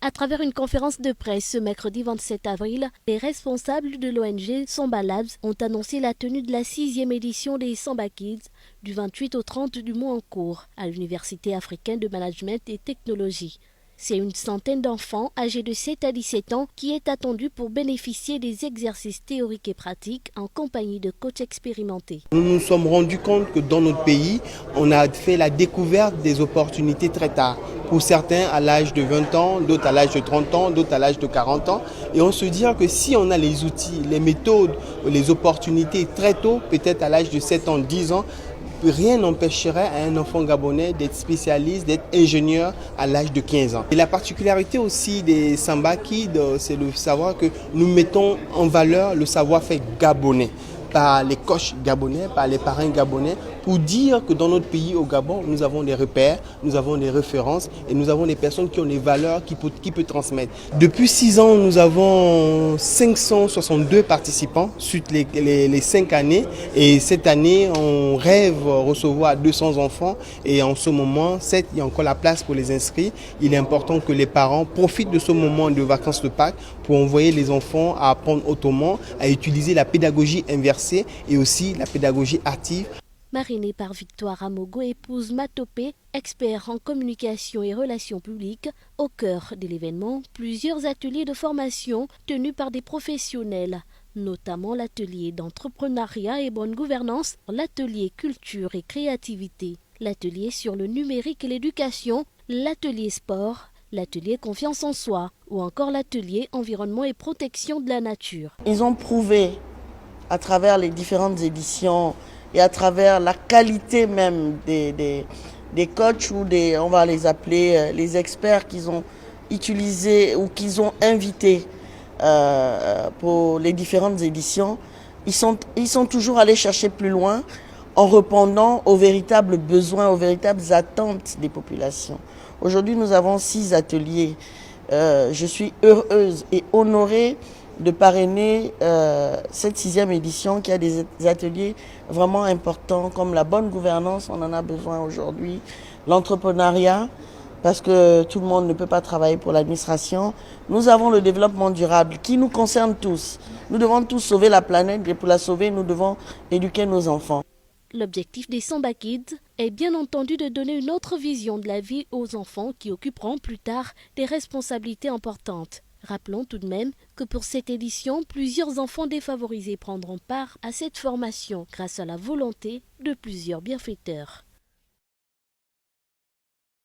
À travers une conférence de presse ce mercredi 27 avril, les responsables de l'ONG Samba Labs ont annoncé la tenue de la 6e édition des Samba Kids du 28 au 30 du mois en cours à l'Université africaine de management et technologie. C'est une centaine d'enfants âgés de 7 à 17 ans qui est attendue pour bénéficier des exercices théoriques et pratiques en compagnie de coachs expérimentés. Nous nous sommes rendus compte que dans notre pays, on a fait la découverte des opportunités très tard. Pour certains à l'âge de 20 ans, d'autres à l'âge de 30 ans, d'autres à l'âge de 40 ans. Et on se dit que si on a les outils, les méthodes, les opportunités très tôt, peut-être à l'âge de 7 ans, 10 ans, rien n'empêcherait à un enfant gabonais d'être spécialiste, d'être ingénieur à l'âge de 15 ans. Et la particularité aussi des Samba Kids, c'est de savoir que nous mettons en valeur le savoir-faire gabonais par les coachs gabonais, par les parrains gabonais, pour dire que dans notre pays, au Gabon, nous avons des repères, nous avons des références et nous avons des personnes qui ont des valeurs qui peuvent transmettre. Depuis 6 ans, nous avons 562 participants sur les 5 années et cette année, on rêve recevoir 200 enfants et en ce moment, il y a encore la place pour les inscrits. Il est important que les parents profitent de ce moment de vacances de Pâques pour envoyer les enfants à apprendre autrement, à utiliser la pédagogie inversée et aussi la pédagogie active. Marinée par Victoire Amogo, épouse Matopé, expert en communication et relations publiques, au cœur de l'événement, plusieurs ateliers de formation tenus par des professionnels, notamment l'atelier d'entrepreneuriat et bonne gouvernance, l'atelier culture et créativité, l'atelier sur le numérique et l'éducation, l'atelier sport, l'atelier confiance en soi ou encore l'atelier environnement et protection de la nature. Ils ont prouvé à travers les différentes éditions et à travers la qualité même des coachs ou on va les appeler les experts qu'ils ont utilisés ou qu'ils ont invités pour les différentes éditions, ils sont toujours allés chercher plus loin en répondant aux véritables besoins, aux véritables attentes des populations. Aujourd'hui, nous avons 6 ateliers. Je suis heureuse et honorée de parrainer cette 6e édition qui a des ateliers vraiment importants comme la bonne gouvernance, on en a besoin aujourd'hui, l'entrepreneuriat, parce que tout le monde ne peut pas travailler pour l'administration. Nous avons le développement durable qui nous concerne tous. Nous devons tous sauver la planète et pour la sauver, nous devons éduquer nos enfants. L'objectif des Samba Kids est bien entendu de donner une autre vision de la vie aux enfants qui occuperont plus tard des responsabilités importantes. Rappelons tout de même que pour cette édition, plusieurs enfants défavorisés prendront part à cette formation grâce à la volonté de plusieurs bienfaiteurs.